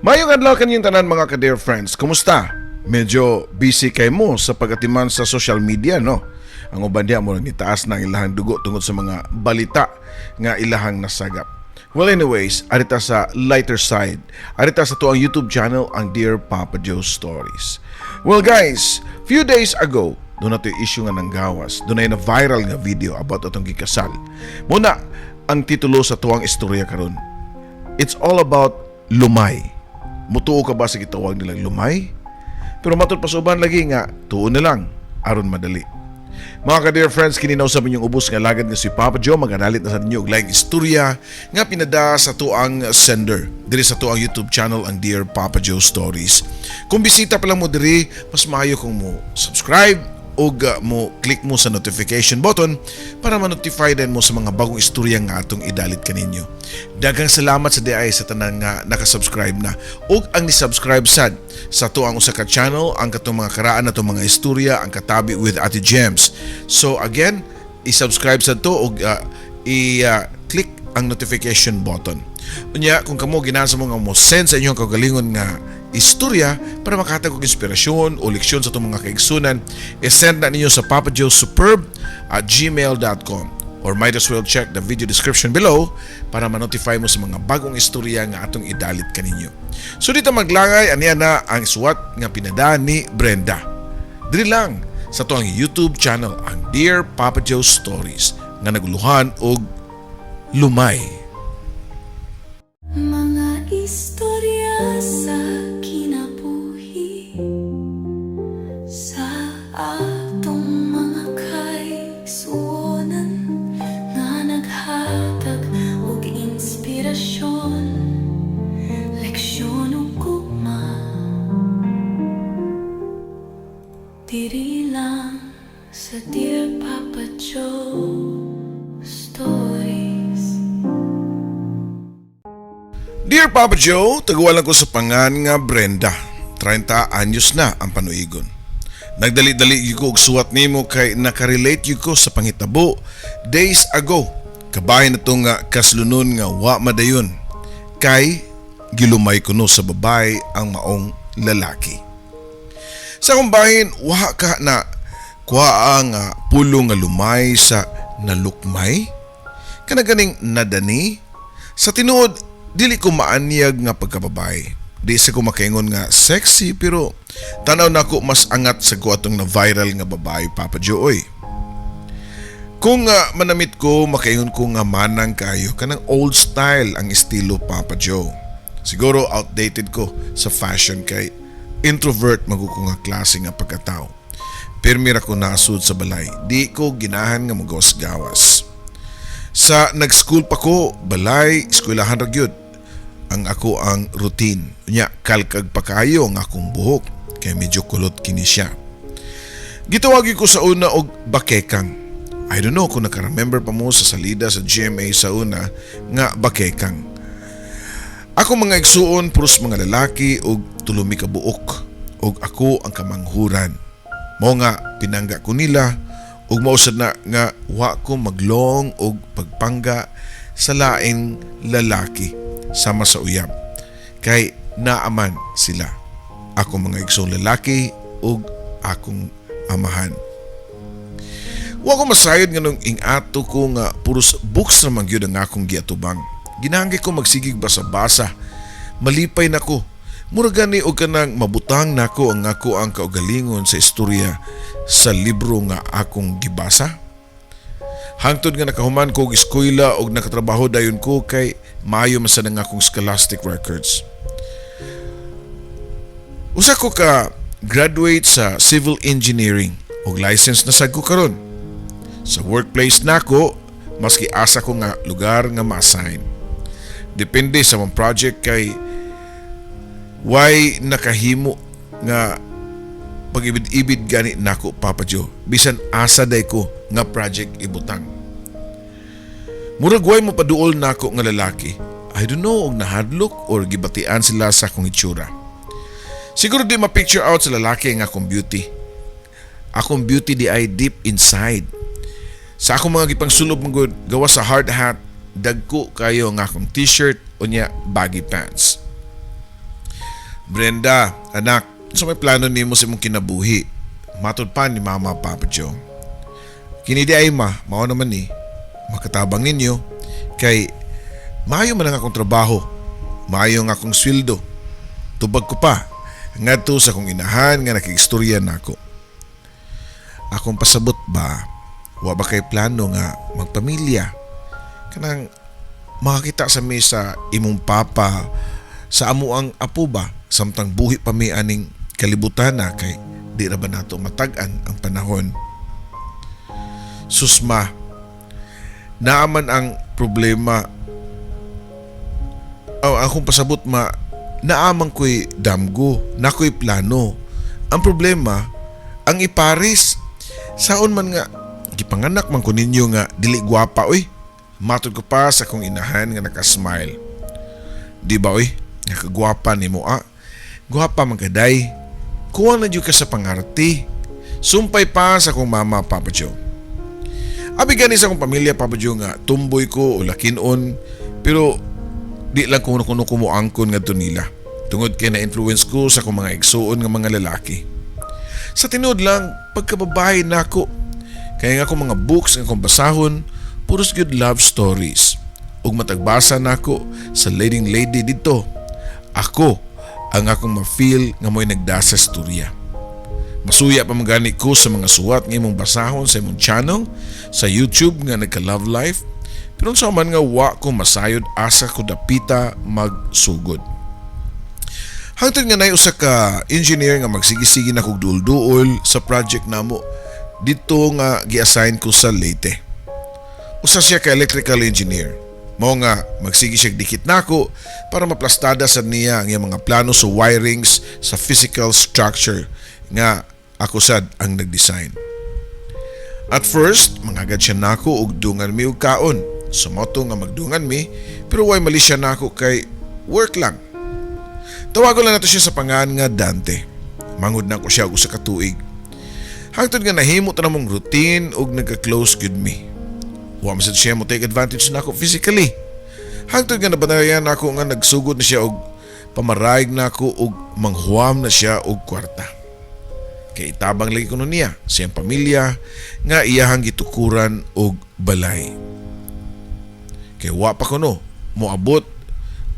Mayong adlaw kanyang tanan mga ka-dear friends. Kumusta? Medyo busy kay mo sa pagatiman sa social media, no? Ang uban diha mo ni taas na ang ilahang dugo tungod sa mga balita nga ilahang nasagap. Well anyways, arita sa lighter side. Arita sa tuang YouTube channel ang Dear Papa Joe Stories. Well guys, few days ago, doon nato yung issue nga ng gawas. Doon na viral nga video about atong gikasal. Muna, ang titulo sa tuwang istorya karon. It's all about lumay. Mutuo ka ba sa gitawag nilang lumay? Pero matod pasuban lagi nga, tuon na lang, aron madali. Mga ka-dear friends, kininaw sa inyong ubos nga lagad nga si Papa Joe, maganalit na sa ninyo og laing istorya nga pinada sa tuang sender. Diri sa tuang YouTube channel ang Dear Papa Joe Stories. Kung bisita pa lang mo diri, mas maayo kung mo subscribe o mo click mo sa notification button para ma-notify din mo sa mga bagong istorya nga atong idalit kaninyo. Daghang salamat sa DI sa tanan nga nakasubscribe na ug ang ni-subscribe sad sa tuang usa ka channel ang katong mga karaan na mga istorya ang katabi with Ate Gems. So again, i-subscribe sa to ug i-click ang notification button. Unya kung kamo ginasa mo nga mo send sa inyong kagalingon nga istorya para makatag og inspirasyon o leksyon sa itong mga kaigsunan, i-send na ninyo sa papajoesuperb@gmail.com or might as well check the video description below para ma-notify mo sa mga bagong istorya nga atong idalit kaninyo. So dito maglangay, aniya na ang suwat nga pinada ni Brenda. Dili lang sa tuang YouTube channel ang Dear Papa Joe Stories nga naguluhan og lumay. Mga istorya sa kinabuhi sa atong mga kaigsuonan nga naghatag og inspirasyon, leksyon ug gugma. Diri lang sa Dear Papa Joe Stories. Dear Papa Joe, taguwalan ko sa pangan nga Brenda. 30 anyos na ang panuigon. Nagdali-dali ko og suwat nimo kay nakarelate ko sa pangitabo days ago. Kabay na itong kaslunon nga wa madayon. Kay gilumay ko no sa babay ang maong lalaki. Sa akong bahin, wa ka na kuha ang pulo nga lumay sa nalukmay? Kanaganing nadani? Sa tinuod, dili ko maanyag nga pagkababae. Di sa ko makaingon nga sexy pero tanaw na ko mas angat sa ko atong na viral nga babae Papa Joe. Kung manamit ko, makaingon ko nga manang kayo kanang old style ang estilo Papa Joe. Siguro outdated ko sa fashion kay introvert maguko nga klase nga pagkatao. Pirmi ra ko nasud sa balay. Di ko ginahan nga magawas-gawas. Sa nag-school pa ko, balay, eskwelahan ra gyud ang ako ang routine. Unya, kalkag pa kayo ang akong buhok, kaya medyo kulot kini siya. Gitawagi ko sa una og bakekang. I don't know kung naka-remember pa mo sa salida sa GMA sa una nga bakekang. Ako mga igsuon, puros mga lalaki og tulumi ka buok, og ako ang kamanghuran. Mo nga, pinangga ko nila, ug mausad na nga wa ko maglong og pagpangga sa laing lalaki sama sa uyab kay naaman sila ako mga igsong lalaki ug akong amahan. Wa ko masayod nga nung ingato ko nga puros books naman gyud ang akong giatubang. Ginanggi ko magsigig basa-basa, malipay nako. Mura gani og kanang mabutang nako ang ako ang kaugalingon sa istorya sa libro nga akong gibasa. Hangtod nga nakahuman ko og eskwela og nakatrabaho dayon ko kay maayo man sa nang akong scholastic records. Usa ko ka graduate sa civil engineering og license na sad ko karon. Sa workplace nako, maski asa ko nga lugar nga ma-assign. Depende sa mga project kay why nakahimo nga pag-ibid-ibid gani nako Papa Joe bisan asa day ko nga project ibutang. Murag way mo paduol nako nga lalaki. I don't know og nahadlok or gibatian sila sa akong itsura. Siguro di ma-picture out sa lalaki nga akong beauty. Akong beauty di ay deep inside. Sa akong mga gipangsulob mong gawa sa hard hat, dagko kayo nga akong t-shirt o niya baggy pants. Brenda, anak, sa may plano nimo sa imong kinabuhi. Matod pa ni Mama Papa Joe. Kini di ay mao naman ni makatabang ninyo kay maayo man ang akong trabaho, maayo ang akong sweldo. Tubag ko pa ngadto sa akong inahan nga nakiistorya nako. Akong pasabot ba, wa ba kay plano nga magpamilya? Kanang makakita sa mesa imong papa sa amo ang apo ba samtang buhi pa mi aning kalibutan na kay di ra ba nato matag-an ang panahon. Susma, naaman ang problema. Akong pasabot naaman ko'y damgo, na ko'y plano. Ang problema, ang iparis. Saon man nga, gipanganak man ko ninyo nga dili gwapa oy. Matod ko pa sa kong inahan nga nakasmile. Di ba oy, nakagwapa ni mo Gwapa man kaday. Kuwang na dyo ka sa pangarte. Sumpay pa sa kong Mama Papa Joe. Abi gani sa akong pamilya Papa Joe nga tumboy ko o lakinon, pero di lang kuno kumuangkon nga nila. Tungod kay na-influence ko sa akong mga igsuon nga mga lalaki. Sa tinod lang, pagkababae na ako. Kaya nga akong mga books nga akong basahon, puros good love stories. Ug matagbasa na ako sa leading lady dito. Ako ang akong ma-feel nga mo'y nagdasa storya. Masuya pa magani ko sa mga suwat nga imong basahon sa imong channel sa YouTube nga nagka-love life, pero sa man nga wa ko masayod asa ko dapita magsugod. Hangtod nga nay usa ka engineer nga magsigi-sige na kog duol-duol sa project namo dito nga gi-assign ko sa Leyte. Usa siya ka electrical engineer. Mao nga magsigi siya dikit nako para maplastada sa niya ang iyang mga plano sa wirings sa physical structure nga ako sad ang nag-design. At first, mangagad siya nako og dungan mi og kaon. Sumoto nga magdungan mi, pero way mali siya nako kay work lang. Tawagon lang nato siya sa pangan nga Dante. Mangud na ko siya og usa ka tuig. Hangtod nga nahimo ta namong routine og nagka-close gud mi. Wa man sad siya mo take advantage nako physically. Hangtod nga nabanayan nako nga nagsugod na siya og pamarayag nako og manghuam na siya og kwarta. Kay itabang lagi kuno niya siyang pamilya nga iyahang gitukuran og balay. Kay wa pa kuno moabot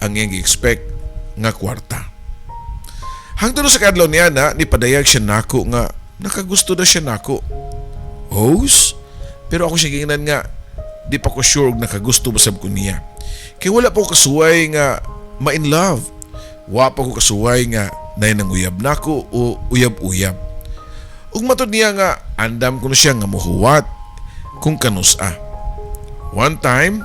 ang iyang gi-expect nga kwarta. Hangtod sa kadlaw niya na nipadayag siya nako nga nakagusto na siya nako. Hos? Pero ako siya gingan nga di pa ko sure og nakagusto basab ko niya. Kay wala pa ko kasuway nga ma-in love. Wa pa ko kasuway nga nay nang uyab nako o uyab-uyab. Ug matod niya nga andam ko na siya nga mohuwat kung kanusa. One time,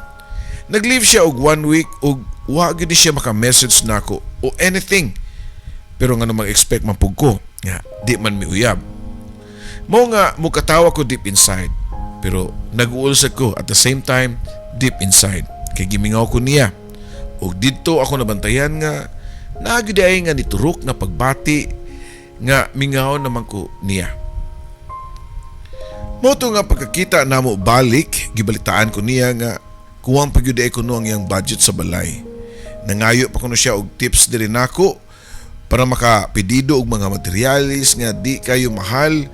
nag-leave siya og 1 week ug wa gyud siya maka-message nako o anything. Pero nga namang expect man pug ko nga di man mi uyab. Mao nga mukatawa ko deep inside. Pero nag-uulsa ko at the same time deep inside. Kay gimingaw ko niya. O dito ako nabantayan nga nagiday nga niturok na pagbati nga mingaw naman ko niya. Moto nga pagkakita namo balik, gibalitaan ko niya nga kuwang pagyuday ko no ang iyang budget sa balay. Nangayo pa ko siya og tips diri nako para makapedido og mga materialis nga di kayo mahal.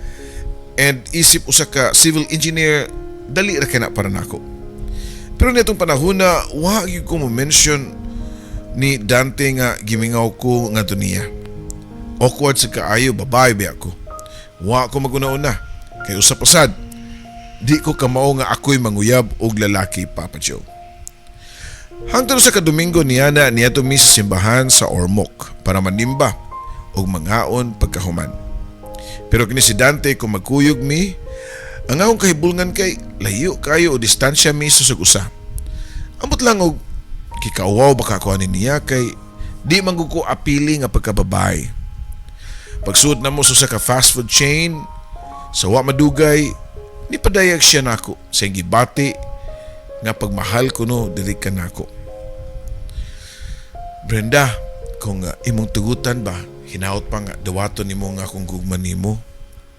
And isip usa ka civil engineer dali ra kana para nako. Pero nitong panahon na wa gyud ko mo-mention ni Dante nga gimingaw ko nga niya. Awkward sa kaayo babae ba ako. Wa ko maguna-una kay usa pasad di ko kamao nga ako'y manguyab og lalaki Papa Joe. Hangtod sa kadomingo niya to mi sa simbahan sa Ormoc para manimba og mangaon pagkahuman. Pero kini si Dante kung magkuyog mi, ang akong kahibulngan kay layo kayo o distansya mi sa usa. Ambot lang og kikauwaw baka ko ani niya kay di man ko apili nga pagkababay. Pagsuot na mo sa ka fast food chain, sa wa madugay, nipadayag siya nako sa gibati nga pagmahal ko no diri ka nako. Brenda, kung imong tugutan ba, hinaot pa nga dawaton nimo nga akong gugma nimo.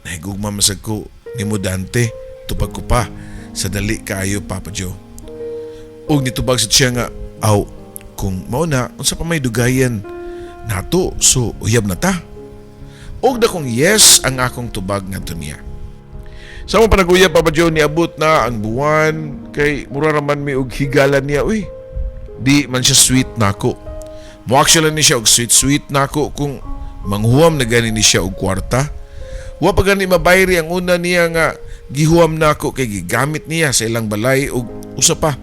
Nahigugma masag ko nimo Dante, tubag ko pa sa dali kaayo Papa Joe. Og nitubag sa siya nga, kung mao na unsa pa may dugayan nato, so uyab na ta. Og dakong yes ang akong tubag ngadto niya. Sa mo panaguyab Papa Joe, niabot na ang buwan kay mura raman mi og higalan niya. Uy, di man siya sweet nako. Mo actually ni siya og sweet nako kung manghuam na gani ni siya og kwarta. Wa pa gani mabayri ang una niya nga gihuam nako kay gigamit niya sa ilang balay og usa pa.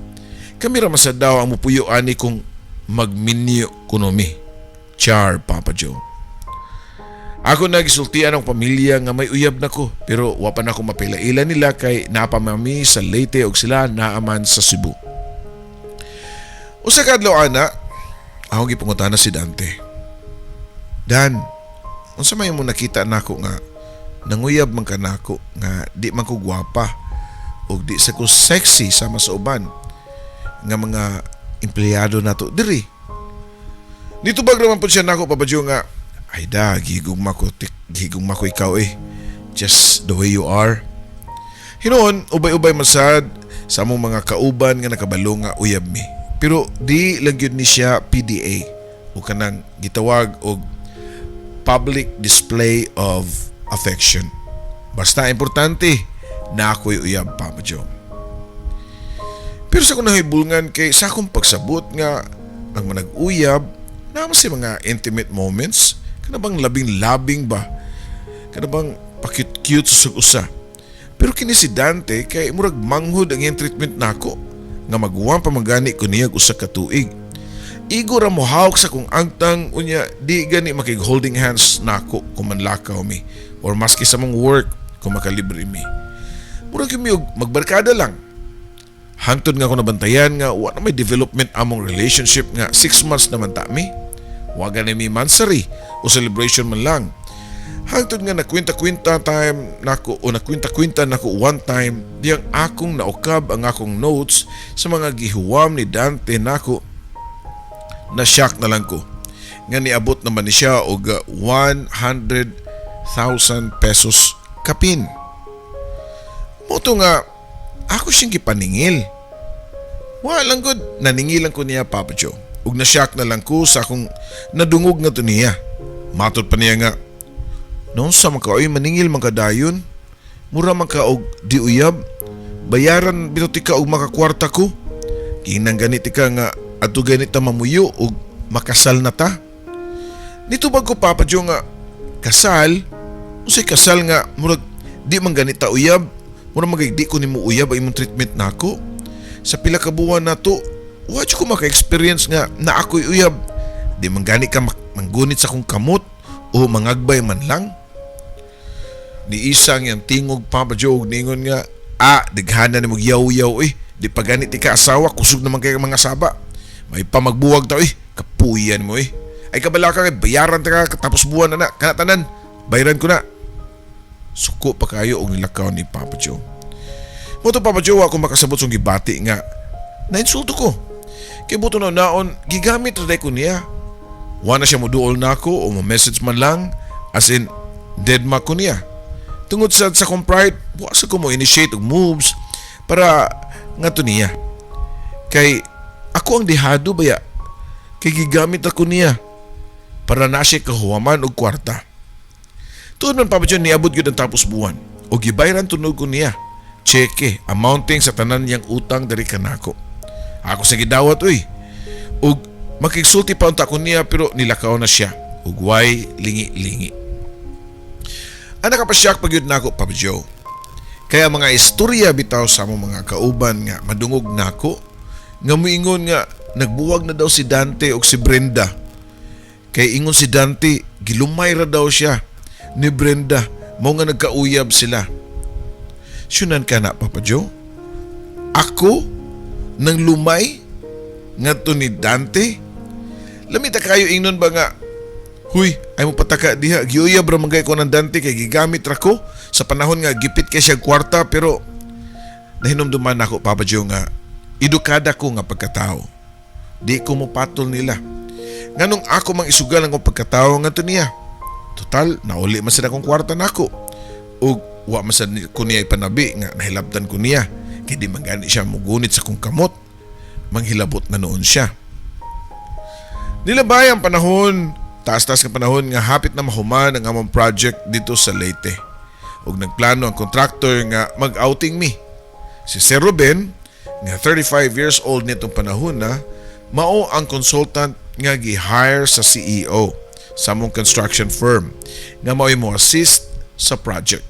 Kami ra masad daw ang mupuyo ani kung magminyo kunomi. Char Papa Joe. Ako nagisultian ang pamilya nga may uyab na ko, pero wapan ako mapilaila nila kay napamami sa Leyte og sila naaman sa Cebu. Usa kadlaw ana, ako gipangutana si Dante. Dan, unsa may mo nakita nako nga nanguyab man ka nako nga di man ko gwapa og di sa ko sexy sama sa uban nga mga empleyado nato diri. Nitubag naman po siya nako Papa Joe nga, ay da, gigugma ko ikaw eh. Just the way you are. Hinoon, ubay-ubay masad sa among mga kauban nga nakabalo nga uyab mi. Pero di lang yun ni siya PDA o kanang gitawag og public display of affection. Basta importante na ako'y uyab Papa Joe. Pero sa akong nahibulngan kay sa akong pagsabot nga ang manag-uyab naman si mga intimate moments. Kana bang labing-labing ba? Kana bang pakit-cute sa usa? Pero kini si Dante kay murag manghud ang iyang treatment nako nga magwang pamagani ko niya usa ka tuig. Igo ra mo hawak sa kung angtang unya di gani makig holding hands nako kung manlakaw mi or maski sa mong work kung makalibre mi. Murag mi og magbarkada lang. Hangtod nga ako nabantayan nga wa na may development among relationship nga 6 months naman ta mi. Waga na mi mansari o celebration man lang. Hangtod nga nakwinta-kwinta time nako o nakwinta-kwinta nako one time diyang akong naukab ang akong notes sa mga gihuwam ni Dante nako. Na-shock na lang ko. Nga niabot naman ni siya og 100,000 pesos kapin. Moto nga ako siyang gipaningil. Walang good, naningilan ko niya Papa Joe. Ug na-shock na lang ko sa akong nadungog nga to niya. Matod pa niya nga, noon sa mga kaoy maningil mga dayon, mura man ka og di uyab, bayaran bituti ka og makakwarta ko. Kinang ganiti ka nga ato ganita mamuyo og makasal na ta. Nitubag ko Papa Joe nga, kasal? Unsay kasal nga, murag di man ganita uyab, murag magigdi ko nimo uyab ay imong treatment nako. Sa pila ka buwan na to, watch ko maka-experience nga na ako'y uyab. Di man gani ka manggunit sa kong kamot o mangagbay man lang. Ni isang yung tingog Papa Joe ningon nga, dighana ni mong yaw-yaw eh. Di pa ganit ka asawa, kusog naman kayo mga saba. May pamagbuwag tao eh, kapuyan mo eh. Ay kabala ka, bayaran ta ka, tapos buwan na kanatanan, bayaran ko na. Suko pa kayo og nilakaw ni Papa Joe. Moto Papa Joe ako makasabot song gibati nga, nainsulto ko. Kay buto na naon, gigamit rin ko niya. Wala siya mo duol na ako o message man lang, as in, dead ma ko niya. Tungod sa kong pride, buwasa ko mo initiate og moves para nga to niya. Kay ako ang dihado baya, kay gigamit ako niya para na siya kahuwaman og kwarta. Tuod man Papa Joe, niabot yun ang tapos buwan o gibayran tunog ko niya. Cheque, amounting sa tanan niyang utang dari kanako. Ako sa gidawat uy. Ug makigsulti pa unta ko niya pero nilakaw na siya. Ug way lingi-lingi. Ana ka pa siya pagyud nako Papa Joe. Kaya mga istorya bitaw sa among mga kauban nga madungog nako nga moingon nga nagbuwag na daw si Dante ug si Brenda. Kay ingon si Dante gilumay ra daw siya ni Brenda mao nga nagkauyab sila. Syunan ka na Papa Joe? Ako nang lumay ngadto ni Dante? Lamita kayo ingnon ba nga, huy, ay mo pataka diha, giuyab ra manggay ko ng Dante kay gigamit ra ko sa panahon nga gipit kay siya kwarta pero nahinumduman ako Papa Joe nga edukada ko nga pagkatao. Di ko mo patol nila. Nganong ako mang isugal ang pagkatao nga to niya. Total, nauli man sila kong kwarta nako. Ug wa man ko niya ipanabi nga nahilabtan ko niya. Kaya di man gani siya mugunit sa kong kamot. Manghilabot na noon siya. Nilabay ang panahon Taas-taas nga panahon nga hapit na mahuman ang among project dito sa Leyte. Ug nagplano ang contractor nga mag-outing mi. Si Sir Ruben, nga 35 years old nitong panahon na, mao ang consultant nga gi-hire sa CEO sa among construction firm nga mao mo assist sa project.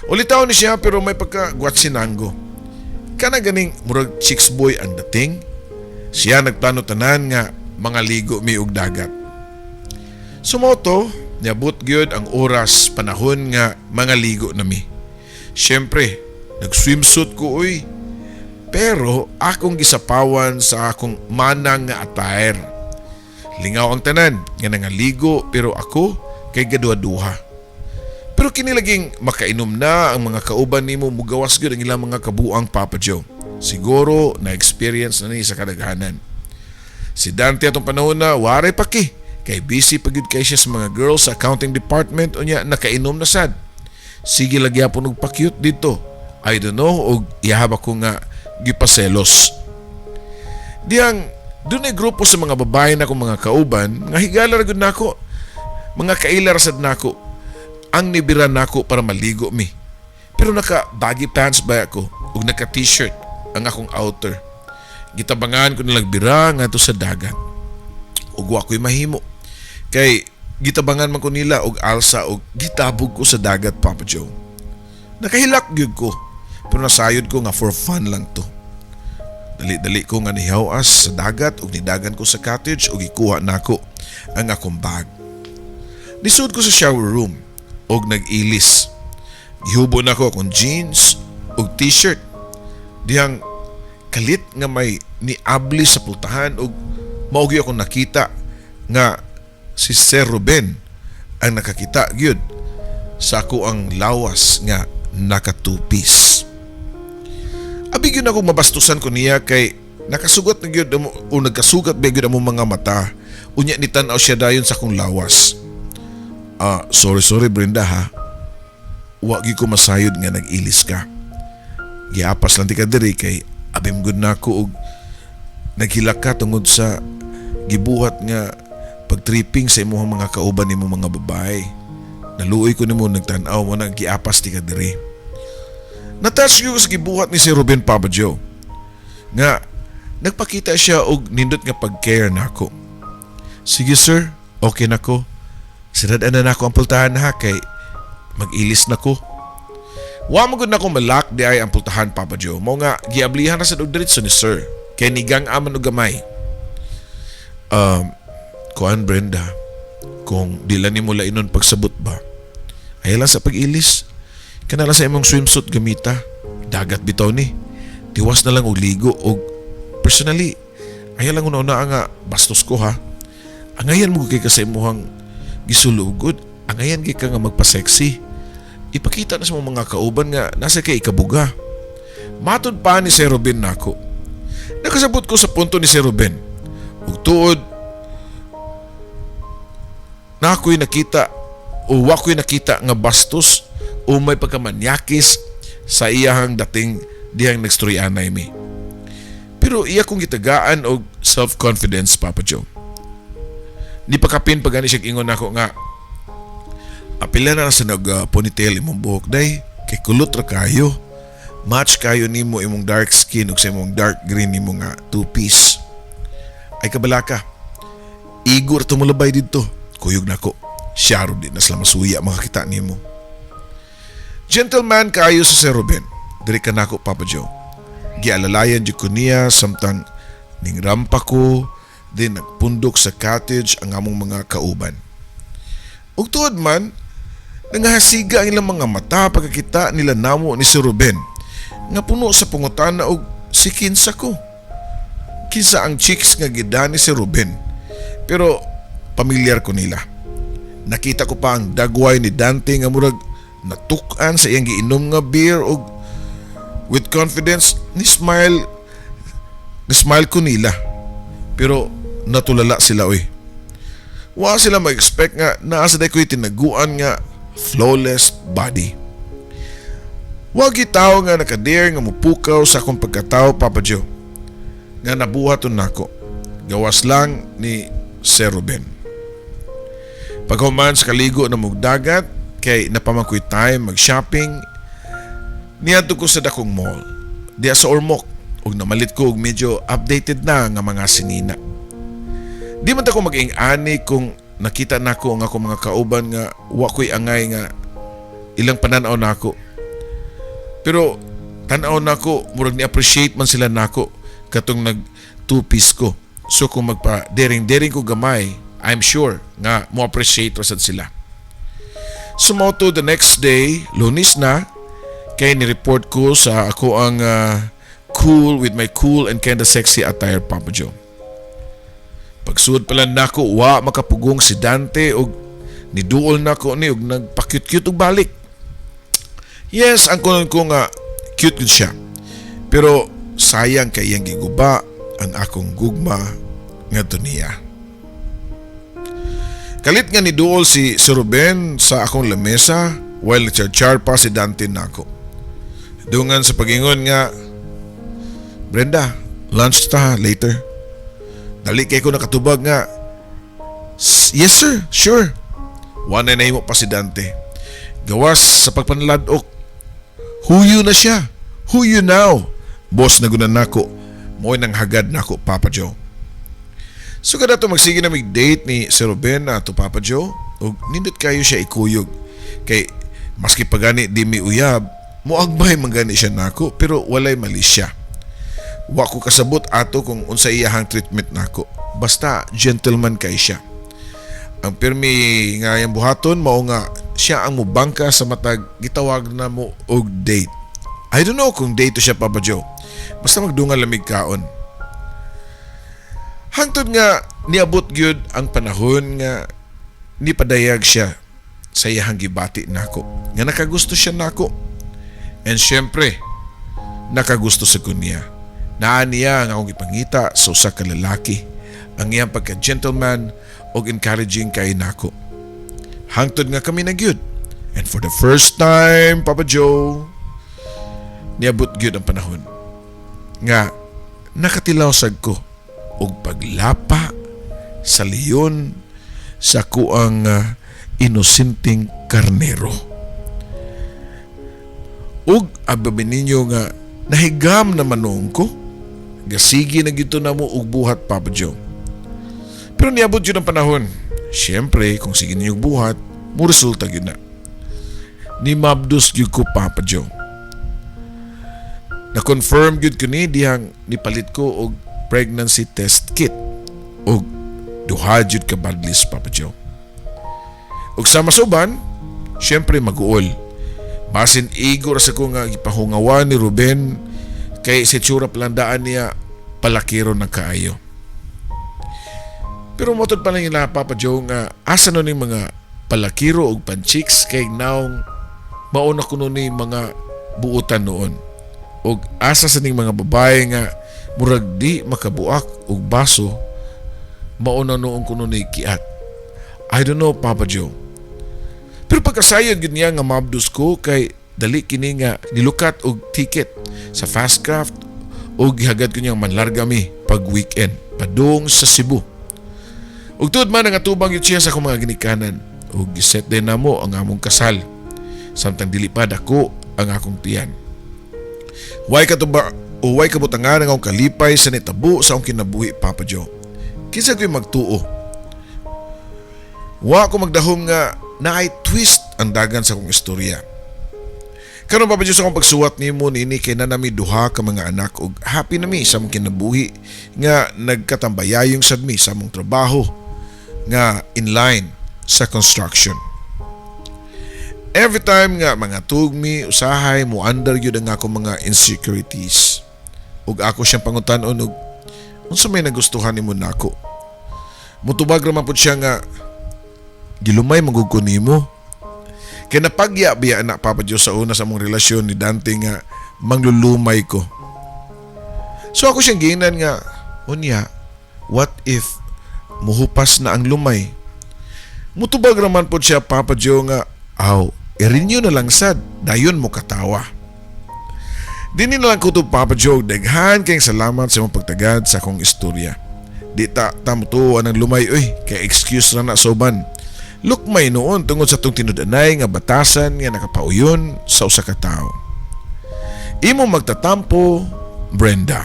Ulitaw ni siya pero may pagka-guatsinango. Kana ganing murag chicks boy ang dating. Siya nagplano tanan nga mga ligo mi og dagat. Sumoto, niabot gyud ang oras panahon nga mga ligo na mi. Siyempre, nag-swimsuit ko uy. Pero akong gisapawan sa akong manang nga attire. Lingaw ang tanan nga nangaligo pero ako kay gaduha-duha. Pero kini laging makainom na ang mga kauban nimo mugawas gyud ang ilang mga kabuang Papa Joe. Siguro na experience na ni sa kadaghanan. Si Dante atong panahon na waray pa kay busy pagid kay siya sa mga girls sa accounting department unya nakainom na sad. Sige lagi apon og pa-cute dito. I don't know og ihaba ko nga gipaselos. Diyang dunay grupo sa mga babae na akong mga kauban nga higala ra gud nako. Mga kailar sad nako. Ang nibiran nako para maligo mi. Pero naka baggy pants ba ako ug naka t-shirt ang akong outer. Gitabangan ko nilang bira nga to sa dagat. Ug wa ko'y mahimo. Kay gitabangan man ko nila og alsa og gitabog ko sa dagat Papa Joe. Nakahilak gyud ko. Pero nasayod ko nga for fun lang to. Dali-dali ko nga nihawas sa dagat ug nidagan ko sa cottage ug ikuha nako ang akong bag. Nisud ko sa shower room og nag-ilis. Gihubo na ko akong jeans ug t-shirt. Diyang kalit nga may niabli sa pultahan ug maugyo akong nakita nga si Sir Ruben ang nakakita gyud sa ako ang lawas nga naka two-piece. Abig yun akong mabastusan ko niya kay nakasugat na gyud o nagkasugat ba gyud among mga mata unya ni tan-aw siya dayon sa akong lawas. Sorry Brenda ha. Wa gyud ko masayod nga nag-ilis ka. Giapas lang ti ka diri kay abim gud nako og naghilak ka tungod sa gibuhat nga pagtripping sa imong mga kauban nimo mga babae. Naluoy ko nimo nagtan-aw mo nang giapas ti ka diri. Natouch ko sa gibuhat ni si Ruben Papa Joe. Nga nagpakita siya og nindot nga pag-care nako. Sige sir, okay nako. Siradaan na nako ang pultahan ha kay mag-ilis nako. Wa mo gud nako malak di ay ang pultahan Papa Joe. Mao nga giablihan na sa diretso ni sir. Kay nigang aman og gamay. Kuan Brenda, kung dila nimo lainon pagsabot ba. Ay lang sa pag-ilis. Kana lang sa imong swimsuit gamita. Dagat bitaw ni. Tiwas na lang og ligo og personally ay lang una nga bastos ko ha. Angayan mo kay ka sa imong gisulugod. Angayan kay ka nga magpa-sexy. Ipakita na sa mga kauban nga nasa kay ikabuga. Matod pa ni Sir Ruben nako. Nakasabot ko sa punto ni Sir Ruben. Ug tuod na ako'y nakita o wako'y nakita nga bastos o may pagkamanyakis sa iyahang dating diyang nagstoryanay mi. Pero iya kong gitagaan og self-confidence Papa Joe. Di pa kapin pag siya ingon ako nga apila na sa nag-ponytail imong buhok day kay kulot ra kayo. Match kayo nimo imong dark skin ug sa imong dark green nimo nga two-piece. Ay kabalaka. Igor tumulabay dito. Kuyog nako. Syaro din na sila masuya makakita nimo. Gentleman kayo sa Sir Ruben. Diri ka nako Papa Joe. Gialalayan jud ko niya samtang ning rampa ko din nagpundok sa cottage ang among mga kauban. Ug tuod man nangahasiga ang ilang mga mata pagkakita nila namo ni Sir Ruben nga puno sa pangutana og si kinsa ko. Kinsa ang chicks nga gidani si Ruben. Pero pamilyar ko nila. Nakita ko pa ang dagway ni Dante nga murag natukan sa iyang giinom nga beer og with confidence ni smile ko nila. Pero natulala sila oy. Wa sila mag-expect nga naa sa ko'y tinaguan nga flawless body. Wa gitaw nga nakadare nga mupukaw sa akong pagkatao Papa Joe. Nga nabuhaton nako. Gawas lang ni Sir Ruben. Paghuman sa kaligo na mugdagat, kay napamangkoy time mag-shopping, niadto ko sa dakong mall, diya sa Ormoc, ug namalit ko og medyo updated na nga mga sinina. Di man ta ko mag-ing-ani kung nakita nako ang ako mga kauban nga wa ko'y angay nga ilang pananaw nako. Pero tanaw nako murag ni-appreciate man sila nako katong nag two-piece ko. So kung magpa dering-dering ko gamay, I'm sure nga mo appreciate rasad sila. Sumoto the next day, Lunes na, kay ni-report ko sa ako ang cool with my cool and kinda sexy attire, Papa Joe. Pagsuod pala nako, wa makapugong si Dante og niduol nako ni og nagpa-cute-cute og balik. Yes, ang kunon ko nga cute gud siya. Pero sayang kay iyang giguba ang akong gugma nga niya. Kalit nga niduol si Ruben sa akong lamesa while nagchar pa si Dante nako. Dungan sa pagingon nga, Brenda, lunch ta later. Dali kay ko nakatubag nga, yes sir, sure. Wanay na himo pa si Dante. Gawas sa pagpanladok. Huyo na siya. Huyo now. Boss na gunan nako. Mo'y nang hagad nako, Papa Joe. So kada to magsige na mag-date ni Sir Ruben na to Papa Joe, ug nindot kayo siya ikuyog. Kay maski pagani di mi uyab, moagbay man gani siya nako pero walay mali siya. Wa ko kasabot ato kung unsa iyahang treatment nako. Basta gentleman kay siya. Ang pirmi nga yang buhaton mao nga siya ang mubangka sa matag gitawag na mo og date. I don't know kung date to siya, Papa Joe. Basta magdungal lamig kaon. Hangtod nga niabot gyud ang panahon nga nipadayag siya sa iyahang gibati nako. Nga nakagusto siya nako. And syempre, nakagusto sa kunya. Naa niya ang akong ipangita sa usa ka lalaki. Ang iyang pagka-gentleman o encouraging kay nako. Hangtod nga kami na gyud. And for the first time, Papa Joe, niabot gyud ang panahon nga nakatilaw sad ko og paglapa sa leon sa kuang inosenteng karnero. Ug ababi ninyo nga nahigam na manong ko, gasigi na gito na mo og buhat, Papa Joe. Pero niabot yun ang panahon. Siyempre, kung sige niyo buhat, mo resulta yun na. Ni mabdos yun ko, Papa Joe. Na-confirm yun ko ni dihang nipalit ko og pregnancy test kit og duha jud ka badlis, Papa Joe. Og sa masuban, syempre mag-uol. Basin igor sa ko nga ipahungawan ni Ruben kay si tsura pelandaan niya palakiro ng kaayo. Pero motod pa lang nila, Papa Joe, nga asa nun yung mga palakiro og panchiks kay naong mauna ko nun yung mga buutan noon. Og asa sa ning mga babae nga murag di makabuak og baso mauna noong kuno ni kiat. I don't know, Papa Joe. Pero pagkasayod gid niya nga mabdos ko kay dali kini nga nilukat og ticket sa Fastcraft og gihagad ko niyang manlarga mi pag weekend padung sa Cebu. Ug tuod man nga tubang yun siya sa akong mga ginikanan ug giset din namo ang among kasal samtang dili pa dako ang akong tiyan. Way kabutangan ang akong kalipay sa nitabo sa akong kinabuhi, Papa Joe. Kinsa ko'y magtuo. Wa ko magdahom nga naay twist ang dagan sa akong istorya. Karon, Papa Joe, sa akong pagsuwat nimo nini kay na nami duha ka mga anak ug happy nami sa among kinabuhi nga nagkatambayayong sad mi sa among trabaho nga in line sa construction. Every time nga mga tugmi, usahay, mo under yun ang ako mga insecurities. Ug ako siyang pangutan-on ug unsa may nagustuhan nimo nako. Mutubag raman pud siya nga gilumay magug ko nimo. Kaya napagya-biya na, Papa Joe, sa una sa mong relasyon ni Dante nga manglulumay ko. So ako siyang giingnan nga, unya, what if muhupas na ang lumay? Mutubag raman pud siya, Papa Joe, nga i-renew na lang sad, dayon mo katawa. Dini na lang ko to, Papa Joe, daghan kayong salamat sa mong pagtagad sa akong istorya. Di ta tamutuan ang lumay, kay excuse na soban. lukmay noon tungod sa tong tinud-anay nga batasan nga nakapauyon sa usa ka tawo. Imo magtatampo, Brenda.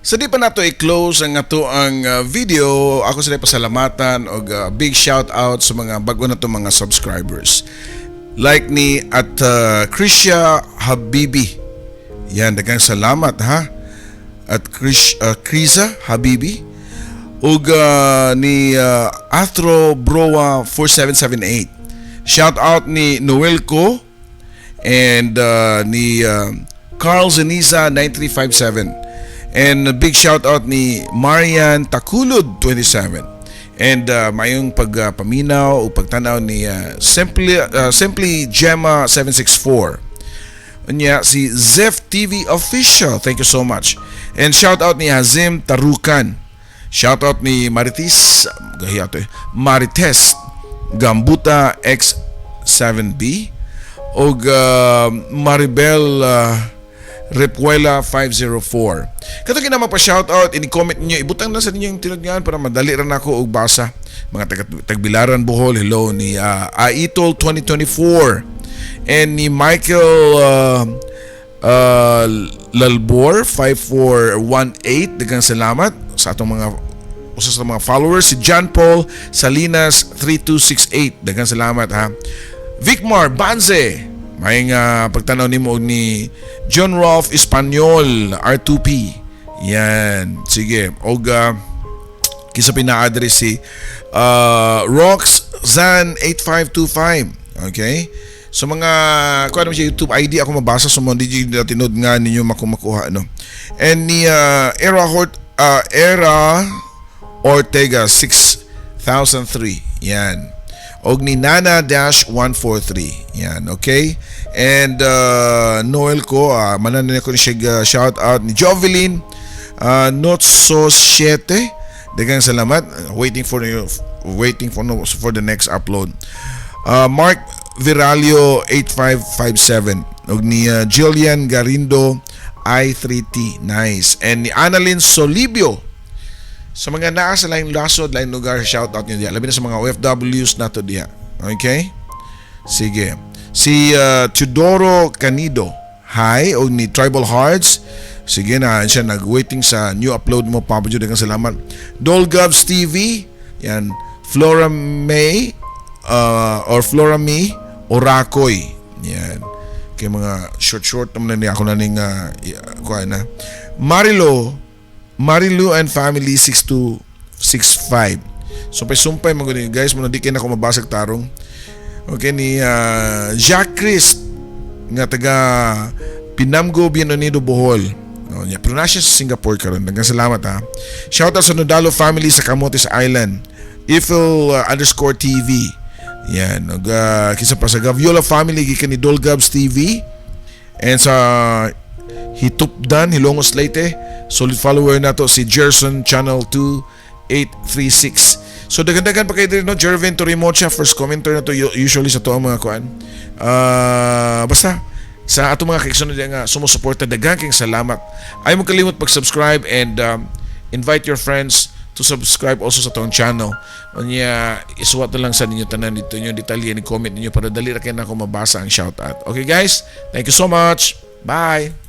Sa di pa nato i-close ang ato ang video, ako sila pasalamatan og big shout out sa mga bago na to mga subscribers. Like ni at Krisha Habibi. Yan, daghang salamat ha. At Kriza Habibi. Ug ni Astro Broa 4778. Shout out ni Noelco and ni Carl Zeniza 9357. And a big shout out ni Marian Takulud 27. And mayong pagpaminaw o pagtanaw ni Simply Gemma 764. Unya si Zef TV Official. Thank you so much. And shout out ni Hazim Tarukan. Shout out ni Marites Gambuta X7B og Maribel Repuela 504. Kato kinama pa shoutout, ini-comment niyo, ibutang na sa ninyo yung tinudngan para madali rin ako og basa. Mga tagbilaran Bohol, hello ni Aitol 2024 and ni Michael Lalbor 5418. Daghang salamat sa atong mga usa sa mga followers. Si John Paul Salinas 3268. Daghang salamat ha. Vicmar Banze, may pagtanaw nimo ni John Rolf Espanyol R2P. Yan, sige. Og kisa pina-address si Rox Zan 8525. Okay? So mga kuha naman siya YouTube ID ako mabasa so mga DJ na tinod nga ninyo makuha no. And ni Era Ortega 6003. Yan. Og ni Nana-143. Yan, okay? And Noel ko, mananin ko siya shout out ni Jovelyn Notso 7. Daghang salamat. Waiting for the next upload. Mark Viralio 8557. Og ni Jillian Garindo I3T. Nice. And ni Annalyn Solibio. Sa mga naa sa laing lasod, laing lugar, shout out nyo diya. Labi na sa mga OFWs na to diya. Okay? Sige. Si Teodoro Canido. Hi. O ni Tribal Hearts. Sige na. Siya nag-waiting sa new upload mo. Papa Joe, dagang salamat. Dolgubs TV. Yan. Flora May. Or Flora Me. Orakoy. Yan. Kaya mga short naman na ako na ning kuha na. Marilu and Family 6265. Sumpay mga guys, muna di kayo na ako mabasag tarong. Okay, ni Jacques Christ nga taga Pinamgo Bienonido Bohol. Pero na siya sa Singapore karon. Daghang salamat ha. Shout out sa Nodalo family sa Camotes Island. Ifil _TV. Yan. Kisa pa sa Gaviola family gikan ni Dolgubs TV. And sa Hitupdan, Hilongos Leyte, solid follower na to si Gerson Channel 2836. So dagan-dagan pa kayo din no, Jervin Torimocha, first commenter na to usually sa to ang mga kuan. Basta sa ato mga kaiksunod nga sumusuporta, daghang kayong salamat. Ay mo kalimot pag-subscribe and invite your friends to subscribe also sa tong channel. Unya isuwat na lang sa ninyo tanan dito nyo detalye ni comment ninyo para dali ra kay na ako mabasa ang shoutout. Okay guys, thank you so much. Bye.